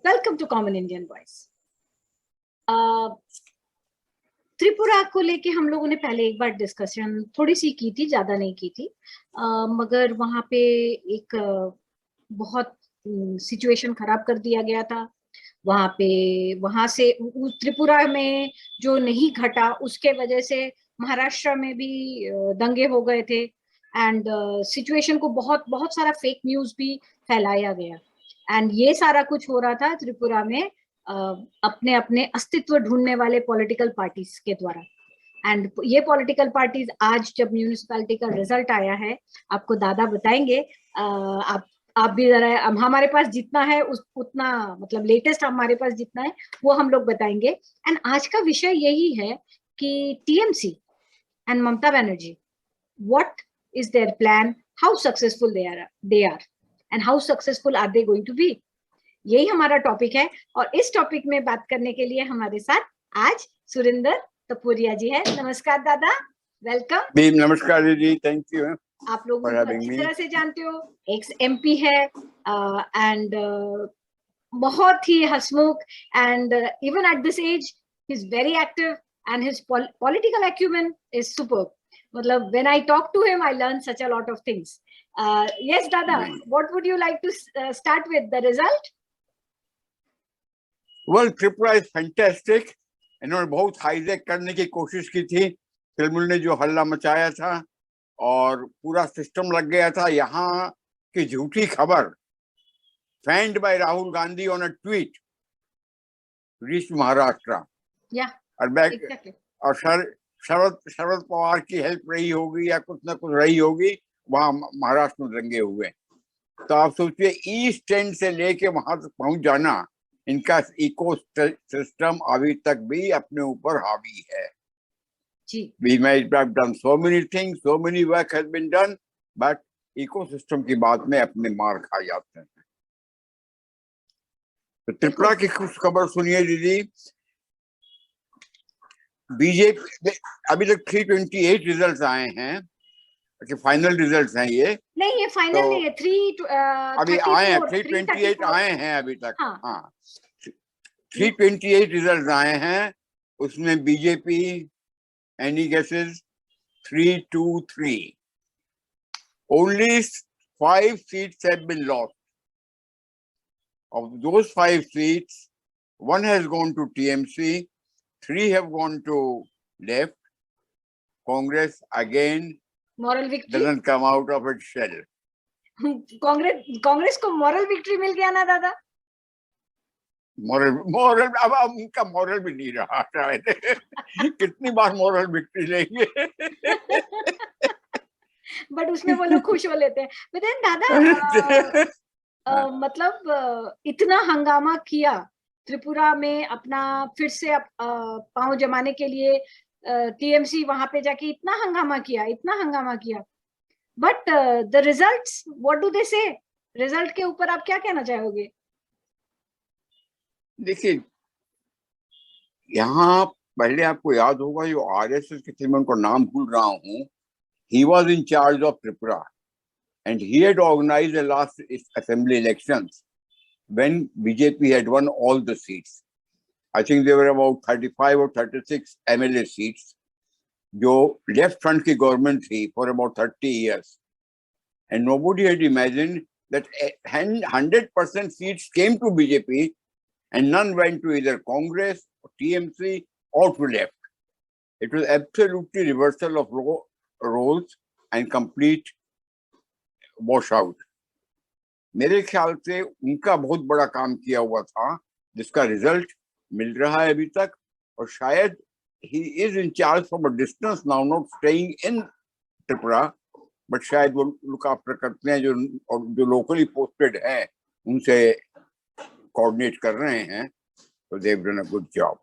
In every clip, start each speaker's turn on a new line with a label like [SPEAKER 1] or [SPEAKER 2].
[SPEAKER 1] Welcome to common Indian voice. Tripura को लेके हम लोगों ने पहले एक बार डिस्कशन थोड़ी सी की थी, ज्यादा नहीं की थी, मगर वहां पे एक बहुत सिचुएशन खराब कर दिया गया था। वहां से त्रिपुरा में जो नहीं घटा उसके वजह से महाराष्ट्र में भी दंगे हो गए थे एंड सिचुएशन को बहुत बहुत सारा फेक न्यूज भी फैलाया गया एंड ये सारा कुछ हो रहा था त्रिपुरा में अपने अपने अस्तित्व ढूंढने वाले पॉलिटिकल पार्टीज के द्वारा। एंड ये पॉलिटिकल पार्टीज आज जब म्यूनिसिपैलिटी का रिजल्ट आया है, आपको दादा बताएंगे। आप भी जरा, हमारे पास जितना है उतना, मतलब लेटेस्ट हमारे पास जितना है वो हम लोग बताएंगे। एंड आज का विषय यही है कि TMC and Mamata Banerjee, what is their plan, how successful they are and how successful are they going to be. यही हमारा टॉपिक है और इस टॉपिक में बात करने के लिए हमारे साथ आज सुरेंद्र टपुरिया जी है। नमस्कार दादा, वेलकम।
[SPEAKER 2] नमस्कार दीदी, थैंक यू।
[SPEAKER 1] आप लोग उनको अच्छी तरह से जानते हो, एक्स एमपी है एंड बहुत ही हंसमुख and even at this age he is very active and his political acumen is superb. मतलब when I talk to him I learn such a lot of things. Yes Dada, what would you like to start with the result?
[SPEAKER 2] Well, Tripura is fantastic. इन्होंने बहुत hijack करने की कोशिश की थी। तृणमूल ने जो हल्ला मचाया था और पूरा सिस्टम लग गया था। यहाँ की झूठी खबर fanned by Rahul Gandhi on a tweet reach Maharashtra. और शरद पवार की हेल्प रही होगी या कुछ ना कुछ रही होगी, वहां महाराष्ट्र में दंगे हुए। तो आप सोचिए, ईस्ट एंड से लेके वहां तक पहुंच जाना, इनका इको सिस्टम अभी तक भी अपने ऊपर हावी है। We might have done so many things, so many work has been done, but ecosystem की बात में अपने मार खा जाते हैं। तो त्रिपुरा की खुश खबर सुनिए दीदी। बीजेपी अभी तक 328 रिजल्ट्स आए हैं कि फाइनल रिजल्ट्स हैं ये?
[SPEAKER 1] नहीं, ये फाइनल नहीं है।
[SPEAKER 2] अभी आए हैं 328 आए हैं अभी तक। हाँ, 328 रिजल्ट्स आए हैं। उसमें BJP, any guesses? 3, 2, 3. Only 5 seats have been lost. Of those 5 seats, 1 has gone to TMC, 3 have gone to left. Congress again
[SPEAKER 1] moral victory
[SPEAKER 2] doesn't come out of its shell.
[SPEAKER 1] Congress को मॉरल विक्ट्री मिल गया ना दादा?
[SPEAKER 2] Moral अब उनका moral भी नहीं रहा शायद। कितनी बार मॉरल विक्ट्री लेंगे?
[SPEAKER 1] बट उसमें वो लोग खुश हो लेते हैं। लेकिन दादा मतलब इतना हंगामा किया त्रिपुरा में, अपना फिर से पांव जमाने के लिए टीएमसी वहां पे जाके इतना हंगामा किया, but the results, what do they से? रिजल्ट के ऊपर आप क्या कहना चाहोगे?
[SPEAKER 2] देखिए, यहाँ पहले आपको याद होगा, जो आरएसएस के थे, मैं उनको नाम भूल रहा हूँ, he was in charge of Tripura and he had organized the last assembly elections when BJP had won all the seats. I think there were about 35 or 36 MLA seats, जो left front की government थी for about 30 years, and nobody had imagined that 100% seats came to BJP and none went to either Congress or TMC or to left. It was absolutely reversal of roles and complete washout. मेरे ख्याल से उनका बहुत बड़ा काम किया हुआ था, जिसका रिजल्ट मिल रहा है अभी तक। और शायद he is in charge from a distance now, not staying in Tripura, but शायद वो look after करते हैं, जो locally posted हैं उनसे कोऑर्डिनेट कर रहे हैं। तो they have done a good job.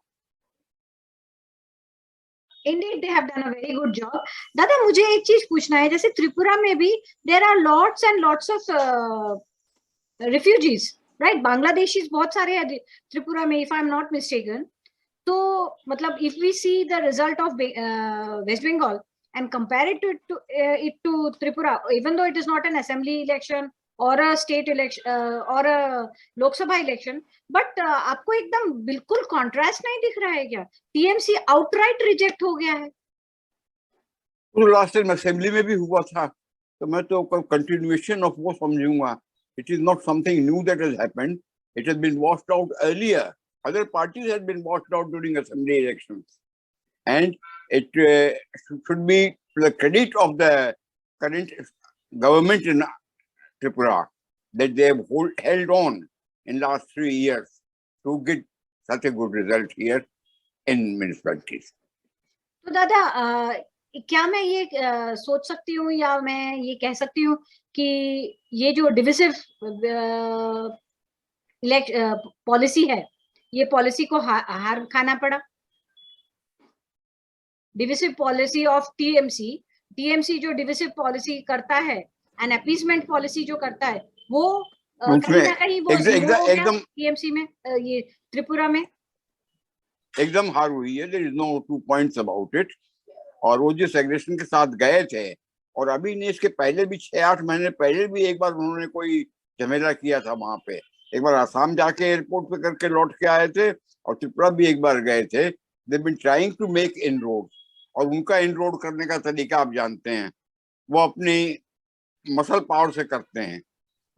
[SPEAKER 1] Indeed, they have done a very good job. दादा, मुझे एक चीज पूछना है, जैसे त्रिपुरा में भी there are lots and lots of refugees, right? Bangladeshis बहुत सारे हैं त्रिपुरा में, if I am not mistaken. तो मतलब if we see the result of West Bengal and compare it to Tripura, even though it is not an assembly election और state election और Lok Sabha election, but आपको एकदम बिल्कुल कॉन्ट्रास्ट नहीं दिख रहा है क्या? टीएमसी आउटराइट रिजेक्ट हो गया है।
[SPEAKER 2] तो लास्ट टाइम असेंबली में भी हुआ था, तो मैं तो कंटिन्यूएशन ऑफ वो समझूंगा. It is not something new that has happened. It has been washed out earlier. Other parties had been washed out during assembly elections, and it should be to the credit of the current government in Tripura that they have held on in last 3 years to get such a good result here in municipalities.
[SPEAKER 1] तो दादा क्या मैं ये सोच सकती हूँ या मैं ये कह सकती हूँ कि ये जो डिविसिव पॉलिसी है, ये पॉलिसी को हार खाना पड़ा? डिविसिव पॉलिसी ऑफ टीएमसी जो डिविसिव पॉलिसी करता है एंड अपीसमेंट पॉलिसी जो करता है, वो कहीं ना कहीं वो एकदम टीएमसी में, ये त्रिपुरा में
[SPEAKER 2] एकदम हार हुई है. There is no 2 points about it. और वो जिस एग्रेशन के साथ गए थे, और अभी नहीं, इसके पहले भी 6-8 महीने पहले भी एक बार उन्होंने कोई झमेला किया था वहां पे. एक बार आसाम जाके एयरपोर्ट पे करके लौट के आए थे, और त्रिपुरा भी एक बार गए थे. They been trying to make inroad, और उनका इनरोड करने का तरीका आप जानते हैं, वो अपनी मसल पावर से करते हैं.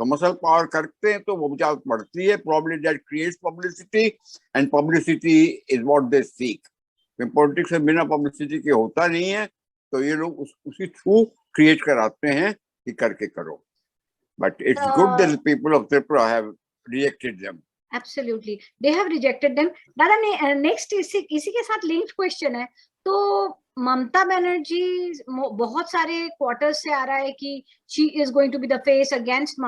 [SPEAKER 2] तो मसल पावर करते हैं तो वो विचार बढ़ती है. Probably that creates publicity, and publicity is what they seek. Politics में बिना पब्लिसिटी के होता नहीं है, तो ये लोग उसी थ्रू क्रिएट कराते हैं कि करके करो. But it's good that people of Tripura have rejected them.
[SPEAKER 1] Absolutely, they have rejected them. दादा ने नेक्स्ट इसी के साथ लिंक्ड क्वेश्चन है. तो ममता बनर्जी बहुत सारे क्वार्टर्स से आ रहा है कि she is going to be the face against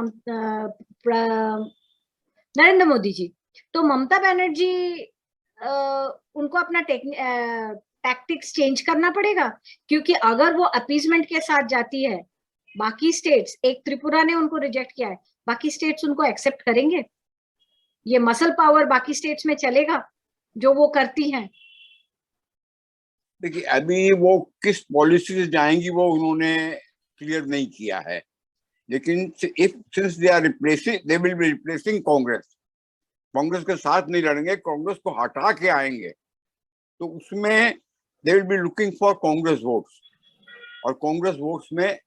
[SPEAKER 1] Narendra Modi ji. तो ममता बनर्जी उनको अपना टैक्टिक्स चेंज करना पड़ेगा, क्योंकि अगर वो अपीजमेंट के साथ जाती है, बाकी स्टेट्स, एक त्रिपुरा ने उनको रिजेक्ट किया है, बाकी स्टेट्स उनको एक्सेप्ट करेंगे? ये मसल पावर बाकी स्टेट्स में चलेगा जो वो करती हैं?
[SPEAKER 2] देखिए, अभी वो किस पॉलिसी से जाएंगी वो उन्होंने क्लियर नहीं किया है. लेकिन since they are replacing, they will be replacing Congress. Congress के साथ नहीं लड़ेंगे, कांग्रेस को हटा के आएंगे, तो उसमें दे will be looking for Congress votes. और कांग्रेस वोट्स में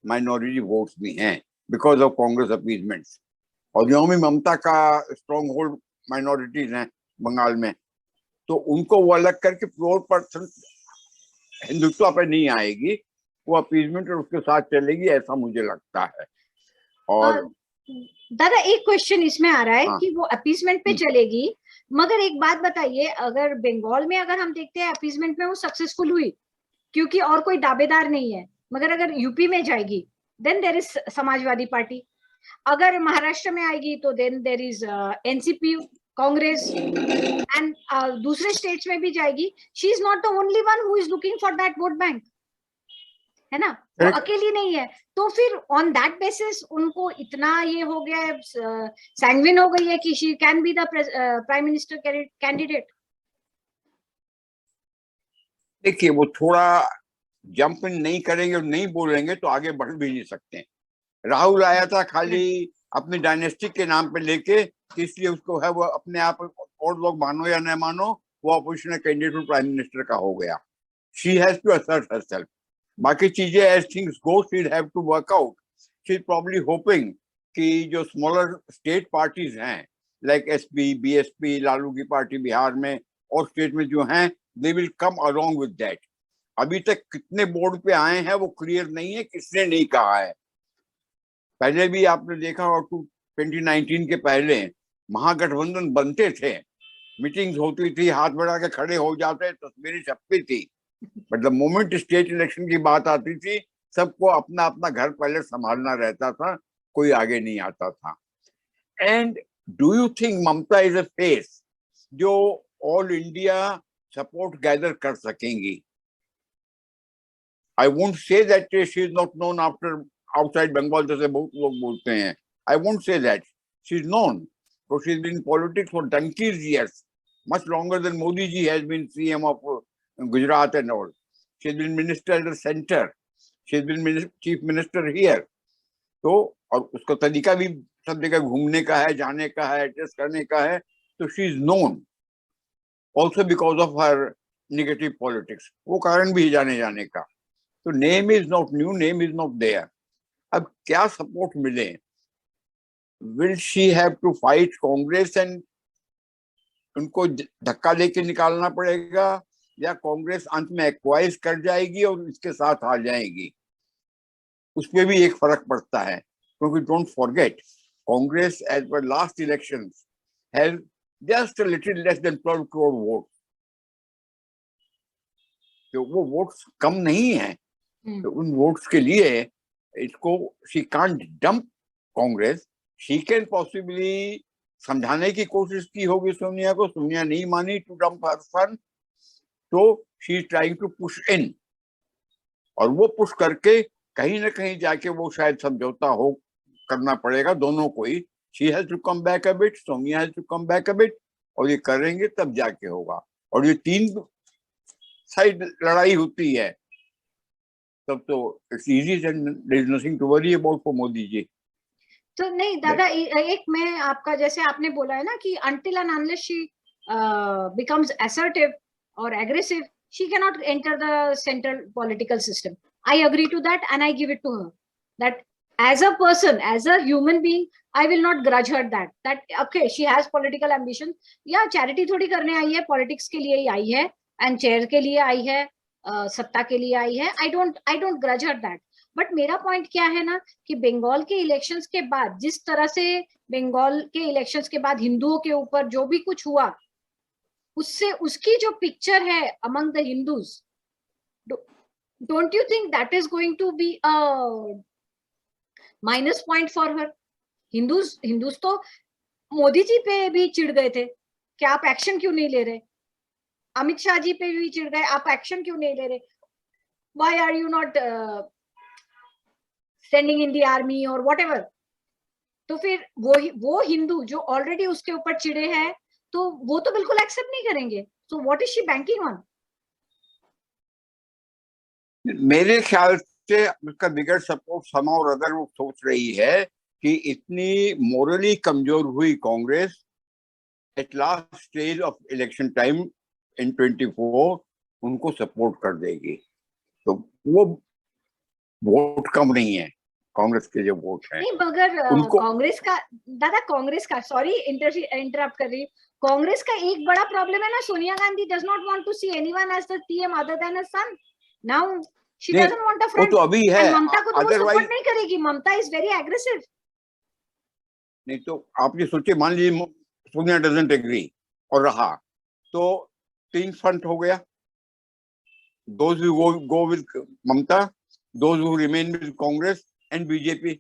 [SPEAKER 2] माइनॉरिटी वोट्स भी हैं बिकॉज ऑफ कांग्रेस अपीजमेंट्स. और जो भी ममता का स्ट्रॉन्ग होल्ड माइनॉरिटीज हैं बंगाल में, तो उनको वो अलग करके 4% हिंदुत्व पे नहीं आएगी. वो अपीजमेंट और उसके साथ चलेगी, ऐसा मुझे लगता है. और
[SPEAKER 1] दादा एक क्वेश्चन इसमें आ रहा है कि वो अपीजमेंट पे चलेगी, मगर एक बात बताइए, अगर बंगाल में अगर हम देखते हैं अपीजमेंट में वो सक्सेसफुल हुई क्योंकि और कोई दावेदार नहीं है, मगर अगर यूपी में जाएगी then there is Samajwadi party, अगर महाराष्ट्र में आएगी तो then there is NCP, Congress, and दूसरे स्टेट्स में भी जाएगी. She is not the only one who is looking for that vote bank, है ना? वो अकेली नहीं है. तो फिर ऑन दैट बेसिस उनको इतना ये हो गया है, सैंग्विन हो गई है कि she can be the prime minister candidate.
[SPEAKER 2] देखिए, वो थोड़ा जंप इन नहीं करेंगे और नहीं बोलेंगे तो आगे बढ़ भी नहीं सकते. राहुल आया था खाली अपने डायनेस्टिक के नाम पे लेके, इसलिए उसको है वो अपने आप, और लोग मानो या न मानो, वो अपोजिशन कैंडिडेट प्राइम मिनिस्टर का हो गया. She has to assert herself. बाकी चीजें as things go she will have to work out. She is probably hoping कि जो स्मॉलर स्टेट पार्टीज हैं लाइक एसपी, बीएसपी, लालू की पार्टी बिहार में और स्टेट में जो हैं, they will come along with that. अभी तक कितने बोर्ड पे आए हैं वो क्लियर नहीं है, किसने नहीं कहा है. पहले भी आपने देखा और 2019 के पहले महागठबंधन बनते थे, मीटिंग्स होती थी, हाथ बढ़ा के खड़े हो जाते, तस्वीरें छपती थी. But the moment state election की बात आती थी, सबको अपना अपना घर पहले संभालना रहता था, कोई आगे नहीं आता था. And do you think Mamata is a face जो ऑल इंडिया सपोर्ट गैदर कर सकेंगी? I won't say that she is not known after outside Bengal, जैसे बहुत लोग बोलते हैं. I won't say that. She is known because she has been in politics for donkey's years, much longer than Modi ji has been CM of Gujarat and all. She has been minister at the center. She has been chief minister here. तो और उसका तरीका भी सब जगह घूमने का है, जाने का है, एडजस्ट करने का है, तो she is known also because of her negative politics, वो कारण भी है जाने जाने का। तो name is not new, name is not there. अब क्या सपोर्ट मिले? Will she have to fight Congress and उनको धक्का देके निकालना पड़ेगा, या कांग्रेस अंत में एक्वाइज कर जाएगी और इसके साथ आ जाएगी? उसमें भी एक फर्क पड़ता है, क्योंकि don't forget Congress as per last elections has just a little less than 12 crore vote. तो वो वोट्स कम नहीं है। तो उन वोट्स के लिए इसको she can't dump Congress. She can possibly समझाने की कोशिश की होगी सोनिया को, सोनिया नहीं मानी to dump her son, so she is trying to push in, और वो पुश करके कहीं ना कहीं जाके वो शायद समझौता हो करना पड़ेगा दोनों को ही। She has to come back a bit, Sonia has to come back a bit, और ये करेंगे तब जाके होगा। और ये 3 साइड लड़ाई होती है तब तो it's easy and there is nothing to worry about for Modi ji.
[SPEAKER 1] तो नहीं दादा, एक मैं आपका, जैसे आपने बोला है ना कि until and unless she becomes assertive or aggressive, she cannot enter the central political system. I agree to that and I give it to her. That as a person, as a human being, I will not grudge her that okay, she has political ambition. या charity थोड़ी करने आई है, politics के लिए ही आई है, and chair के लिए आई है, सत्ता के लिए आई है. I don't grudge her that. But मेरा पॉइंट क्या है ना कि बंगाल के इलेक्शंस के बाद, जिस तरह से बंगाल के इलेक्शंस के बाद हिंदुओं के ऊपर जो भी कुछ हुआ, उससे उसकी जो पिक्चर है among the Hindus, don't you think that is going to be a minus point for her? Hindus तो मोदी जी पे भी चिढ़ गए थे कि आप एक्शन क्यों नहीं ले रहे, अमित शाह जी पे भी चिढ़ गए, आप एक्शन क्यों नहीं ले रहे, why are you not standing in the army और व्हाटएवर। तो फिर वो हिंदू जो ऑलरेडी उसके ऊपर चिड़े हैं, तो वो तो बिल्कुल एक्सेप्ट नहीं करेंगे। So what is she banking on?
[SPEAKER 2] मेरे ख्याल से उसका बिगड़ सपोर्ट समा और अगर वो सोच रही है कि इतनी मोरली कमजोर हुई Congress at last stage of election time in 24 उनको सपोर्ट कर देगी, तो वो वोट कम नहीं है कांग्रेस के जो वोट है।
[SPEAKER 1] नहीं, मगर
[SPEAKER 2] उनको
[SPEAKER 1] कांग्रेस का दादा, कांग्रेस का, सॉरी इंटरप्ट कर रही हूँ, कांग्रेस का एक बड़ा प्रॉब्लम है ना, Sonia Gandhi does not want to see anyone as the PM other than her son. Now she doesn't want a
[SPEAKER 2] वो
[SPEAKER 1] फ्रेंड,
[SPEAKER 2] तो अभी है,
[SPEAKER 1] एंड ममता को तो वो
[SPEAKER 2] अदरवाइज
[SPEAKER 1] सपोर्ट नहीं करेगी। ममता इज वेरी एग्रेसिव।
[SPEAKER 2] नहीं तो आप ये सोचिए, मान लीजिए सोनिया डजंट एग्री और रहा, तो 3 फ्रंट हो गया, those who go with Mamata, those who remain with Congress and BJP.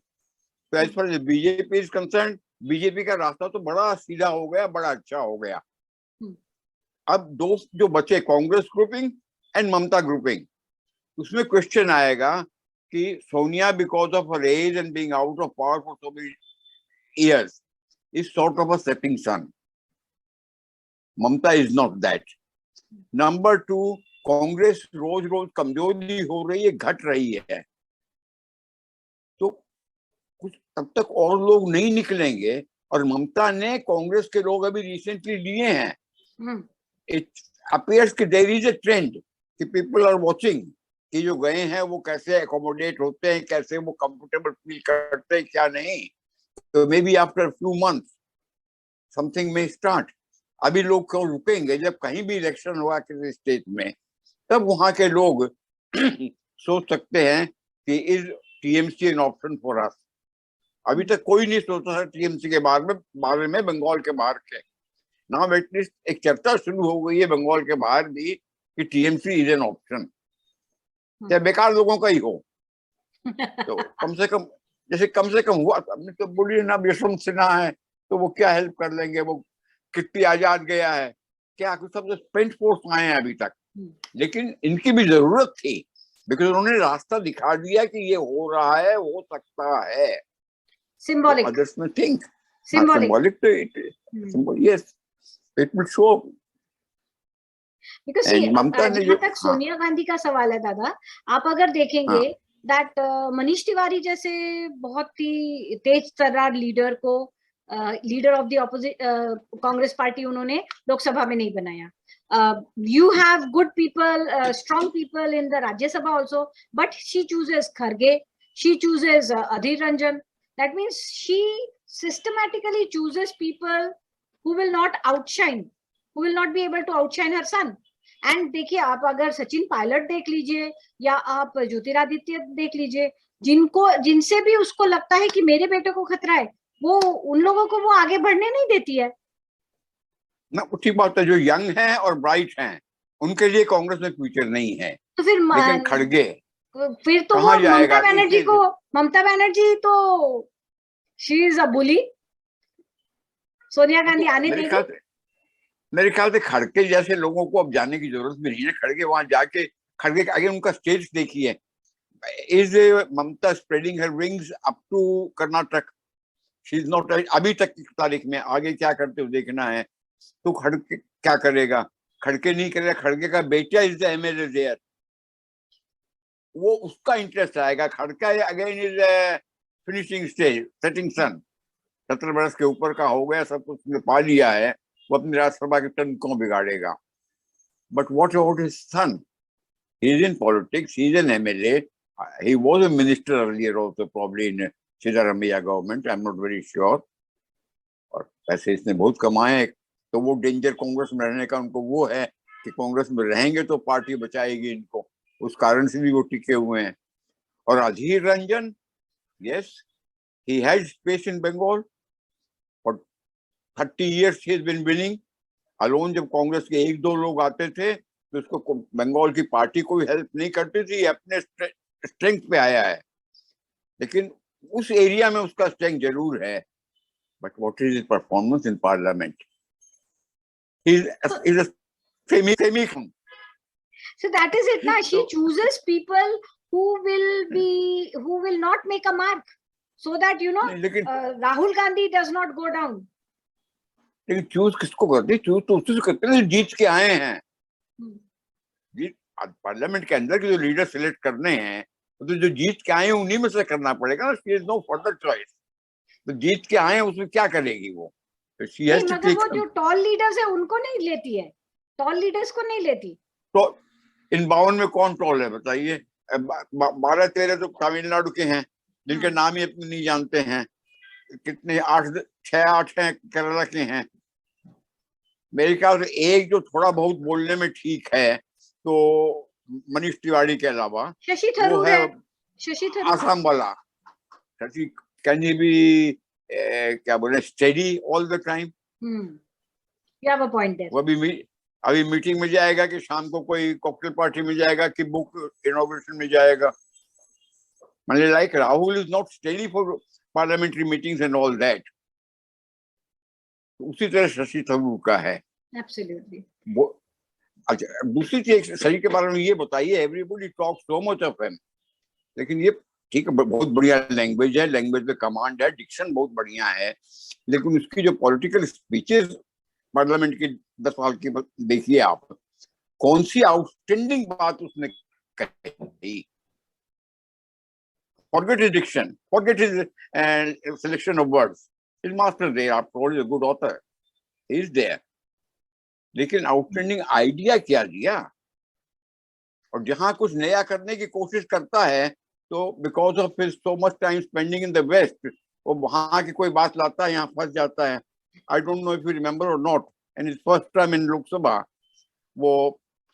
[SPEAKER 2] So as far as BJP is concerned, BJP का रास्ता तो बड़ा सीधा हो गया, बड़ा अच्छा हो गया। अब 2 जो बचे, Congress grouping and Mamata grouping, उसमें क्वेश्चन आएगा कि Sonia because of her age and being out of power for so many years is sort of a setting sun. Mamata is not that. Number 2, Congress रोज रोज कमजोरी हो रही है, घट रही है, तो कुछ तब तक और लोग नहीं निकलेंगे। और ममता ने कांग्रेस के लोग अभी रिसेंटली लिए हैं। इट अपीयर्स कि देयर इज अ ट्रेंड कि पीपल आर वाचिंग कि जो गए हैं वो कैसे एकोमोडेट होते हैं, कैसे वो कंफर्टेबल फील करते हैं, क्या नहीं। तो may be after few months something में स्टार्ट। अभी लोग क्यों रुकेंगे? जब कहीं भी इलेक्शन हुआ किसी स्टेट में, तब वहां के लोग सोच सकते हैं कि is TMC an option for us. अभी तक कोई नहीं सोचा था टीएमसी के बारे में बंगाल के बाहर के। नाउ एटलीस्ट एक चर्चा शुरू हो गई है बंगाल के बाहर भी कि टीएमसी इज एन ऑप्शन, चाहे बेकार लोगों का ही हो। तो कम से कम हुआ। हमने तो बोली ना, यशवंत सिन्हा है तो वो क्या हेल्प कर लेंगे, वो कितनी आजाद गया है, क्या कुछ सब स्पेंट फोर्स आए हैं अभी तक। लेकिन इनकी भी जरूरत थी, बिकॉज उन्होंने रास्ता दिखा दिया कि ये हो रहा है, हो सकता है।
[SPEAKER 1] Symbolic,
[SPEAKER 2] others may think
[SPEAKER 1] symbolic
[SPEAKER 2] to it. Yes, it will show.
[SPEAKER 1] Because जहां तक सोनिया गांधी का सवाल है दादा, आप अगर देखेंगे दैट मनीष तिवारी जैसे बहुत ही तेज तर्रार लीडर को leader of the opposite Congress party उन्होंने लोकसभा में नहीं बनाया. You have good people, strong people in the Rajya Sabha also, but she chooses Kharge, she chooses Adhir Ranjan. That means she systematically chooses people who will not outshine, who will not be able to outshine her son. And देखिए, आप अगर सचिन पायलट देख लीजिए या आप ज्योतिरादित्य देख लीजिए, जिनसे भी उसको लगता है कि मेरे बेटे को खतरा है, वो उन लोगों को वो आगे बढ़ने नहीं देती है
[SPEAKER 2] ना. उठी बात है, जो यंग हैं और ब्राइट हैं उनके लिए कांग्रेस में फ्यूचर नहीं है.
[SPEAKER 1] तो फिर
[SPEAKER 2] लेकिन खड़गे
[SPEAKER 1] फिर तो वो ममता बनर्जी तो शी इज अ बुली. सोनिया गांधी आने देंगी?
[SPEAKER 2] मेरे ख्याल से खड़गे जैसे लोगों को अब जाने की जरूरत भी नहीं है. खड़गे वहां जाके, खड़गे आगे उनका स्टेज देखिए. Is Mamata spreading her wings up to Karnataka? She is not. अभी तक की तारीख में आगे क्या करते हो देखना है. तो खड़गे क्या करेगा? खड़गे नहीं करेगा. खड़गे का बेटा इज द एमएलए देयर, वो उसका इंटरेस्ट आएगा. खड़का again is finishing stage, setting son. 17 वर्ष के ऊपर का हो गया, सब कुछ पा लिया है, वो अपनी राज्यसभा के टर्म को बिगाड़ेगा. But what about his son? He is in politics, he is an MLA, he was a minister earlier also, probably in Siddaramaiah government, I am not very sure. और पैसे इसने बहुत कमाए, तो वो डेंजर कांग्रेस में रहने का उनको वो है कि कांग्रेस में रहेंगे तो पार्टी बचाएगी इनको, उस कारण से भी वो टिके हुए हैं. और Adhir Ranjan, yes, he had space in Bengal for 30 years. He has been winning alone. जब कांग्रेस के एक दो लोग आते थे तो उसको बंगाल की पार्टी कोई हेल्प नहीं करती थी, अपने स्ट्रेंथ पे आया है. लेकिन उस एरिया में उसका स्ट्रेंथ जरूर है. But what is his performance in parliament? He is a semi.
[SPEAKER 1] So that is it. Now she chooses people who will not make a mark, so that Rahul Gandhi does not go down.
[SPEAKER 2] लेकिन choose किसको करती? Choose तो उससे करते हैं जीत के आए हैं. जीत पार्लियामेंट के अंदर के जो लीडर सिलेक्ट करने हैं, तो जो जीत के आए हैं उन्हीं में से करना पड़ेगा ना. She is no further choice. तो जीत के आए हैं उसमें क्या करेगी वो? तो शी हैज टू टेक.
[SPEAKER 1] वो जो टॉल लीडर्स है उनको नहीं लेती है, टॉल लीडर्स को नहीं लेती. तो
[SPEAKER 2] इन 52 में कौन टॉल है बताइए? 12-13 तो तमिलनाडु के हैं जिनके नाम ही अपने नहीं जानते हैं. कितने 6-8 हैं केरला के हैं. मेरे ख्याल से एक जो थोड़ा बहुत बोलने में ठीक है तो मनीष तिवारी के अलावा
[SPEAKER 1] शशि थरूर है.
[SPEAKER 2] आसाम वाला शशि. कैन ही बी क्या बोले, steady all the time?
[SPEAKER 1] You have a point there.
[SPEAKER 2] वो भी अभी मीटिंग में जाएगा कि शाम को कोई कॉकटेल पार्टी में जाएगा कि बुक इनॉग्रेशन में जाएगा? मतलब like Rahul is not steady for parliamentary meetings and all that. उसी तरह शशि थरूर का है.
[SPEAKER 1] एब्सोल्युटली.
[SPEAKER 2] अच्छा, दूसरी चीज शशि के बारे में ये बताइए. Everybody talk so much of him, लेकिन ये ठीक है, बहुत बढ़िया लैंग्वेज है, लैंग्वेज पे कमांड है, डिक्शन बहुत बढ़िया है, लेकिन उसकी जो पॉलिटिकल स्पीचेस पार्लियामेंट की 10 साल की देखिए आप, कौन सी आउटस्टैंडिंग बात उसने कही. Forget his diction, forget his selection of words. His master there, after all, is a good author. He is there. लेकिन आउटस्टैंडिंग आइडिया क्या दिया? और जहां कुछ नया करने की कोशिश करता है तो because of his so much time spending in the west, वो वहां की कोई बात लाता है, यहाँ फंस जाता है. I don't know if you remember or not. And his first time in Lok Sabha, वो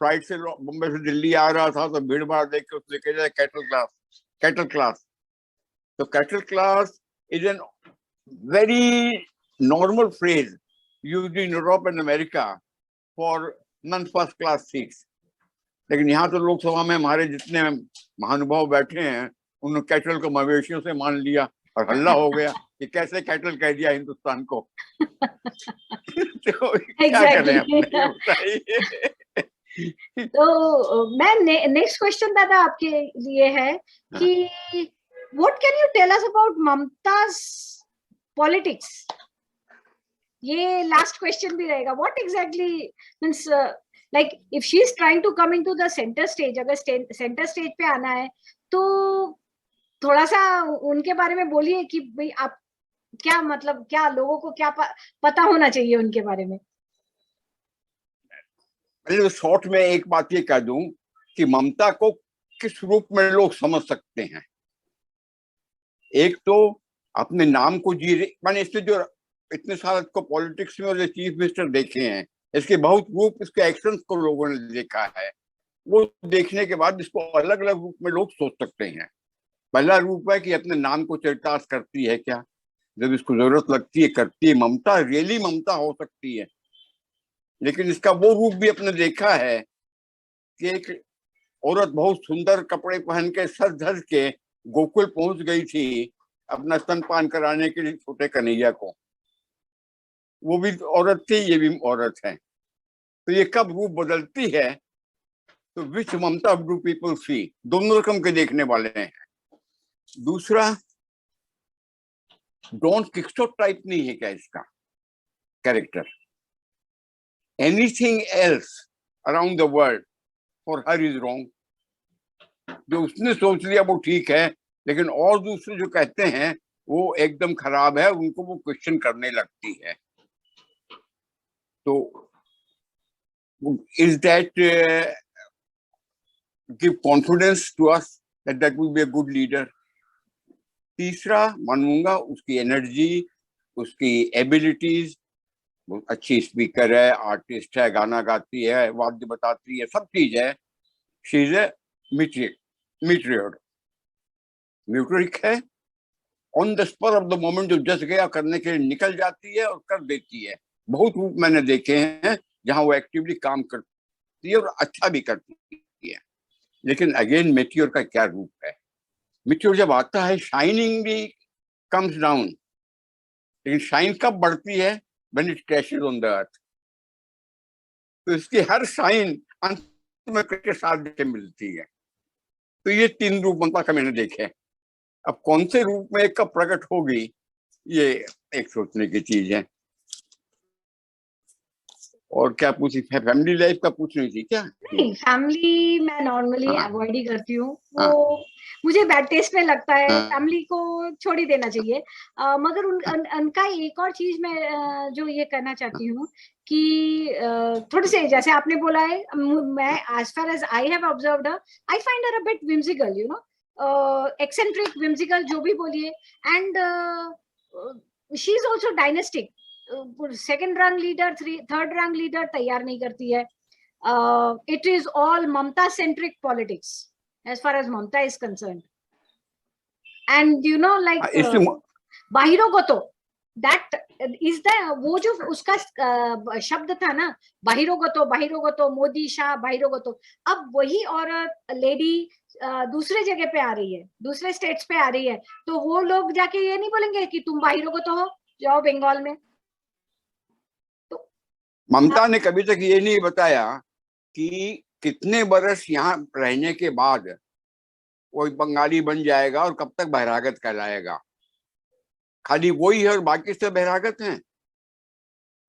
[SPEAKER 2] फ्लाइट से बम्बई से दिल्ली आ रहा था तो भीड़ भाड़ देख के उसने कहा कैटल क्लास. तो cattle class is a very normal phrase used in Europe and America for non-first class seats. लेकिन यहाँ तो लोकसभा में हमारे जितने महानुभाव बैठे हैं उन्होंने कैटल को मवेशियों से मान लिया और हल्ला हो गया कि कैसे कैटल कह दिया हिंदुस्तान को. तो क्या करें अपने, बताइए.
[SPEAKER 1] तो मैं नेक्स्ट क्वेश्चन दादा आपके लिए है कि what can you tell us about Mamta's politics? ये last question भी रहेगा. What exactly means like if she is trying to come into the center stage, अगर center stage पे आना है तो थोड़ा सा उनके बारे में बोलिए कि भाई आप क्या मतलब, क्या लोगों को क्या पता होना चाहिए उनके बारे में।
[SPEAKER 2] पहले तो शॉर्ट में एक बात ये कह दूं कि ममता को किस रूप में लोग समझ सकते हैं। एक तो अपने नाम को जी रही, मैंने इससे जो इतने साल को पॉलिटिक्स में और चीफ मिनिस्टर देखे हैं, इसके बहुत रूप, इसके एक्शंस को लोगों ने देखा है। वो देखने के बाद इसको अलग अलग रूप में लोग सोच सकते हैं। पहला रूप है कि अपने नाम को चरितार्थ करती है क्या, जब इसको जरूरत लगती है करती है। ममता रियली ममता हो सकती है, लेकिन इसका वो रूप भी अपने देखा है कि एक औरत बहुत सुंदर कपड़े पहन के सज धज के गोकुल पहुंच गई थी अपना स्तनपान कराने के लिए छोटे कन्हैया को। वो भी औरत थी, ये भी औरत है। तो ये कब रूप बदलती है, तो विच ममता डू पीपल सी, दोनों रकम के देखने वाले हैं। दूसरा, डॉन किक्सटॉट टाइप नहीं है क्या इसका character. Anything else around the world for her is wrong. जो उसने सोच लिया वो ठीक है, लेकिन और दूसरे जो कहते हैं वो एकदम खराब है, उनको वो क्वेश्चन करने लगती है। तो is that give confidence to us that that will be a good leader. तीसरा मानूंगा उसकी एनर्जी, उसकी एबिलिटीज, अच्छी स्पीकर है, आर्टिस्ट है, गाना गाती है, वाद्य बताती है, सब चीज है। She is a meteoroid, meteoric है। On the spur of the moment जो जस गया करने के लिए निकल जाती है और कर देती है। बहुत रूप मैंने देखे हैं जहां वो एक्टिवली काम करती है और अच्छा भी करती है। लेकिन अगेन मेट्योर का क्या रूप है। मेट्योर जब आता है शाइनिंग भी कम्स डाउन, लेकिन शाइन कब बढ़ती है, when it crashes on the earth. तो इसकी हर शाइन अंत में के साथ देखे मिलती है। तो ये तीन रूप ममता का मैंने देखे। अब कौन से रूप में कब प्रकट होगी, ये एक सोचने की चीज है। और क्या पूछी, फैमिली लाइफ का पूछ रही थी क्या?
[SPEAKER 1] नहीं, फैमिली मैं नॉर्मली
[SPEAKER 2] हाँ
[SPEAKER 1] अवॉइड ही करती हूँ, वो
[SPEAKER 2] हाँ
[SPEAKER 1] मुझे बैड टेस्ट में लगता है,
[SPEAKER 2] हाँ
[SPEAKER 1] फैमिली को छोड़ ही देना चाहिए। मगर उनका एक और चीज मैं जो ये करना चाहती हूँ कि थोड़े से जैसे आपने बोला है, मैं as far as I have observed I find her a bit whimsical, you know, eccentric, whimsical, जो भी बोलिए। And she is also dynastic. Second rank leader, third rank leader तैयार नहीं करती है। It is all Mamta centric politics as far as Mamta is concerned. And you know, like Bahirogoto, that is the, वो जो उसका शब्द था ना, बाहिरोगतो, बाहिरोगतो, मोदी शाह बाहिरोगतो। अब वही औरत लेडी दूसरे जगह पे आ रही है, दूसरे स्टेट्स पे आ रही है, तो वो लोग जाके ये नहीं बोलेंगे कि तुम बाहिरोगतो हो, जाओ बंगाल में। तो
[SPEAKER 2] ममता ने कभी तक ये नहीं बताया कि कितने बरस यहाँ रहने के बाद वो बंगाली बन जाएगा और कब तक बहिरागत कहलाएगा। खाली वही है और बाकी सब बहिरागत हैं।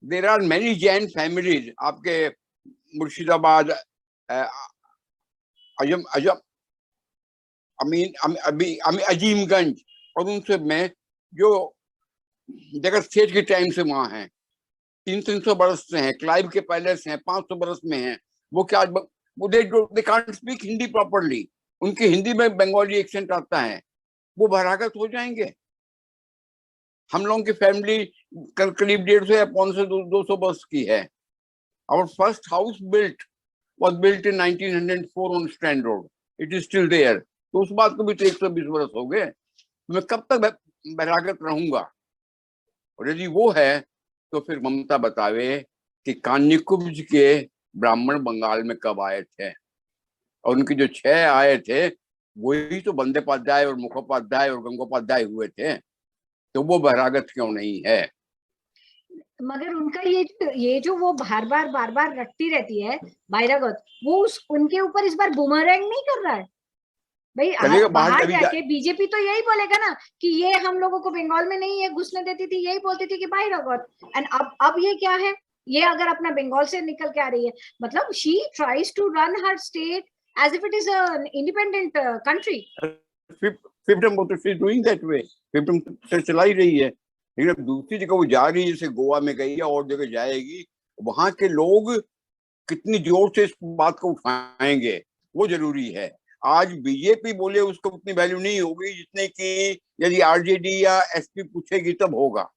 [SPEAKER 2] There are many Jain families आपके मुर्शिदाबाद, अजम अजम अजीमगंज और उन सब में, जो जगत सेठ के टाइम से वहां हैं, 300 बरस से हैं, क्लाइव के पैलेस हैं, 500 बरस में हैं। वो क्या, वो they can't speak Hindi properly, उनकी हिंदी में बंगाली एक्सेंट आता है, वो बहिरागत हो जाएंगे। हम लोगों की फैमिली करीब 150 या 200 बरस की है। Our first house was built in 1904 on Strand Road. It is still there. तो उस बात को भी तो 120 बरस हो गए। मैं कब तक बहिरागत रहूंगा? और यदि वो है तो फिर ममता बतावे कि कान्यकुब्ज के ब्राह्मण बंगाल में कब आए थे, और उनके जो 6 आए थे वही तो बंदोपाध्याय और मुखोपाध्याय और गंगोपाध्याय हुए थे। तो वो बहिरागत क्यों नहीं है?
[SPEAKER 1] मगर उनका ये जो वो बार बार रटती रहती है बहिरागत, वो उनके ऊपर इस बार बूमरैंग नहीं कर रहा है भाई? बाहर जाके बीजेपी तो यही बोलेगा ना कि ये हम लोगों को बंगाल में नहीं है घुसने देती थी, यही बोलती थी कि बहिरागत। एंड अब ये क्या है, ये अगर अपना बंगाल से निकल के आ रही है, मतलब she tries to run her state as if it is an independent country.
[SPEAKER 2] Fifth term तो she doing that way, fifth term चला ही रही है। लेकिन अब दूसरी जगह वो जा रही है, जैसे गोवा में गई है और जगह जाएगी, वहां के लोग कितनी जोर से इस बात को उठाएंगे वो जरूरी है। आज बीजेपी बोले उसको उतनी वैल्यू नहीं होगी जितने की यदि आरजेडी या एसपी पूछेगी तब होगा,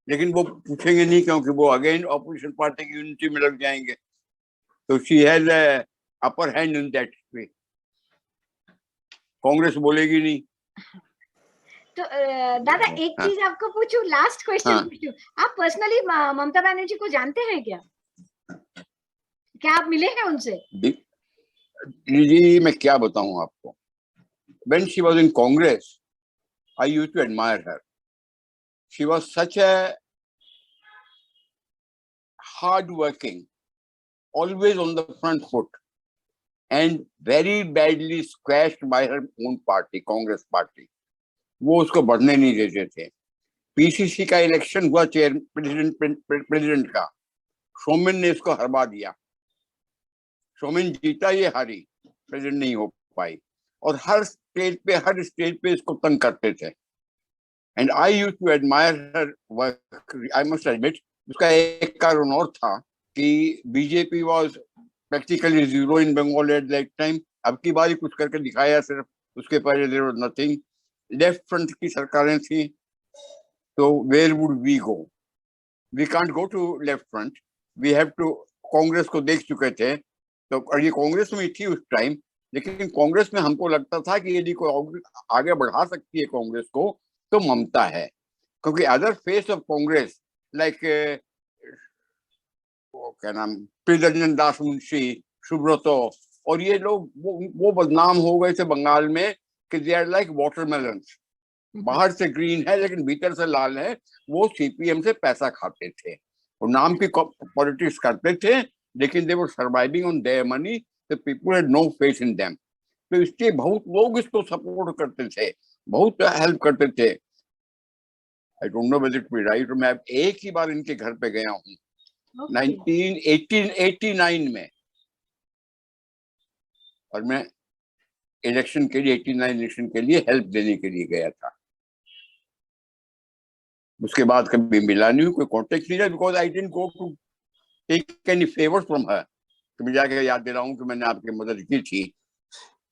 [SPEAKER 2] लेकिन वो पूछेंगे नहीं क्योंकि वो अगेन ऑपोजिशन पार्टी की यूनिटी में लग जाएंगे। तो she has upper hand in that way. Congress बोलेगी नहीं।
[SPEAKER 1] तो दादा एक चीज आपको पूछूं, लास्ट क्वेश्चन पूछूं, आप पर्सनली ममता बनर्जी को जानते हैं क्या? क्या आप मिले हैं उनसे?
[SPEAKER 2] जी मैं क्या बताऊं आपको, when she was in Congress I used to admire her. She was such a hard working, always on the front foot, and very badly squashed by her own party, Congress party. वो उसको बढ़ने नहीं देते थे। PCC का election हुआ chair president का, सोमेन ने इसको हरवा दिया, सोमेन जीता, ये हारी, प्रेसिडेंट नहीं हो पाई, और हर स्टेज पे इसको तंग करते थे। And I used to admire her work, I must admit. उसका एक कारण और था कि BJP was practically zero in Bengal at that time. अब की बार कुछ करके दिखाया सिर्फ, उसके पहले there was nothing. Left front की सरकारें थी, तो where would we go? We can't go to left front, we have to, Congress को देख चुके थे, तो और ये कांग्रेस में थी उस टाइम, लेकिन कांग्रेस में हमको लगता था कि यदि कोई आगे बढ़ा सकती है कांग्रेस को तो ममता है, क्योंकि other face of Congress like क्या नाम, प्रियदर्शन दास मुंशी, सुब्रतो, और ये लोग वो बदनाम हो गए थे बंगाल में कि दे आर लाइक वाटरमेलन्स, बाहर से ग्रीन है लेकिन भीतर से लाल है। वो सीपीएम से पैसा खाते थे और नाम की पॉलिटिक्स करते थे, लेकिन they were surviving on their money, the people had no faith in them. तो इसलिए बहुत लोग इसको सपोर्ट करते थे, बहुत हेल्प करते थे। आई don't know whether it be right. मैं एक ही बार इनके घर पे गया हूँ 1989 में, और मैं इलेक्शन के लिए 89 इलेक्शन के लिए हेल्प देने के लिए गया था। उसके बाद कभी मिला नहीं, कोई कांटेक्ट नहीं रहा, because I didn't go to take any favours from her. तो मैं जाके याद दे रहा हूँ कि मैंने आपकी मदद की थी,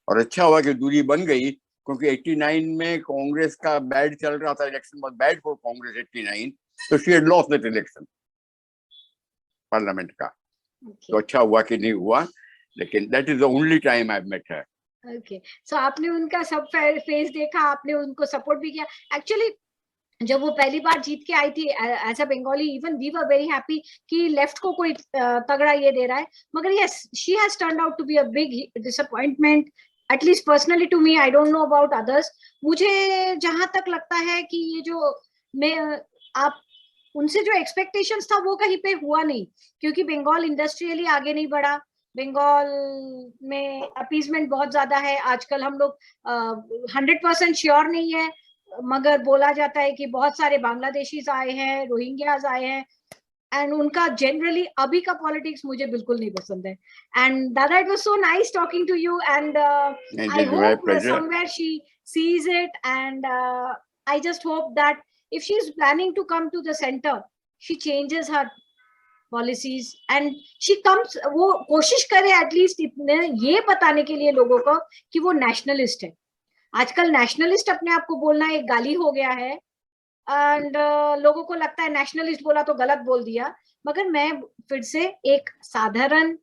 [SPEAKER 2] और अच्छा हुआ कि दूरी बन गई, क्योंकि 89 में कांग्रेस का बैड चल रहा था, election was bad for Congress 89, तो she had lost that election parliament का। तो अच्छा हुआ कि नहीं हुआ, लेकिन that is the only time I met her.
[SPEAKER 1] Okay, so आपने उनका सब फेस देखा, आपने उनको सपोर्ट भी किया। एक्चुअली जब वो पहली बार जीत के आई थी as a Bengali, even we were very happy कि लेफ्ट को कोई तगड़ा ये दे रहा है, मगर yes she has turned out to be a big disappointment, at least personally to me, I don't know about others. मुझे जहां तक लगता है कि ये जो मैं आप उनसे जो एक्सपेक्टेशंस था वो कहीं पे हुआ नहीं, क्योंकि बंगाल इंडस्ट्रियली आगे नहीं बढ़ा। बंगाल में अपीजमेंट बहुत ज्यादा है आजकल, हम लोग 100% श्योर नहीं है, मगर बोला जाता है कि बहुत सारे बांग्लादेशीज आए हैं, रोहिंग्याज आए हैं, एंड उनका जनरली अभी का पॉलिटिक्स मुझे बिल्कुल नहीं पसंद है। And dada, it was so nice talking to you, and I hope somewhere she sees it, and I just hope that if she is planning to come to the center, she changes her policies and she comes, वो कोशिश करे at least इतने ये बताने के लिए लोगों को कि वो नेशनलिस्ट है। आजकल नेशनलिस्ट अपने आप को बोलना एक गाली हो गया है, एंड लोगों को लगता है नेशनलिस्ट बोला तो गलत बोल दिया। मगर मैं फिर से एक साधारण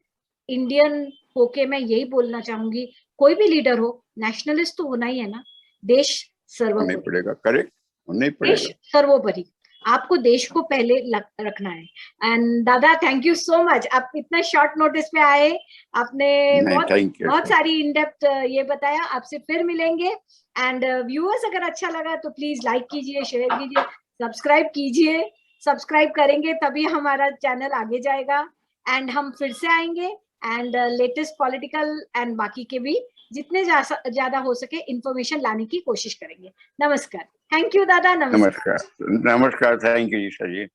[SPEAKER 1] इंडियन होके मैं यही बोलना चाहूंगी, कोई भी लीडर हो, नेशनलिस्ट तो होना ही है ना। देश सर्वोपरि पड़ेगा, करेक्ट, नहीं पड़ेगा, देश सर्वोपरि, आपको देश को पहले रखना है। एंड दादा, थैंक यू सो मच, आप इतना शॉर्ट नोटिस पे आए, आपने बहुत सारी इन डेप्थ ये बताया। आपसे फिर मिलेंगे, एंड व्यूअर्स अगर अच्छा लगा तो प्लीज लाइक कीजिए, शेयर कीजिए, सब्सक्राइब कीजिए। सब्सक्राइब करेंगे तभी हमारा चैनल आगे जाएगा, एंड हम फिर से आएंगे, एंड लेटेस्ट पॉलिटिकल एंड बाकी के भी जितने ज्यादा हो सके इंफॉर्मेशन लाने की कोशिश करेंगे। नमस्कार, थैंक यू दादा, नमस्कार। नमस्कार, थैंक यू जी।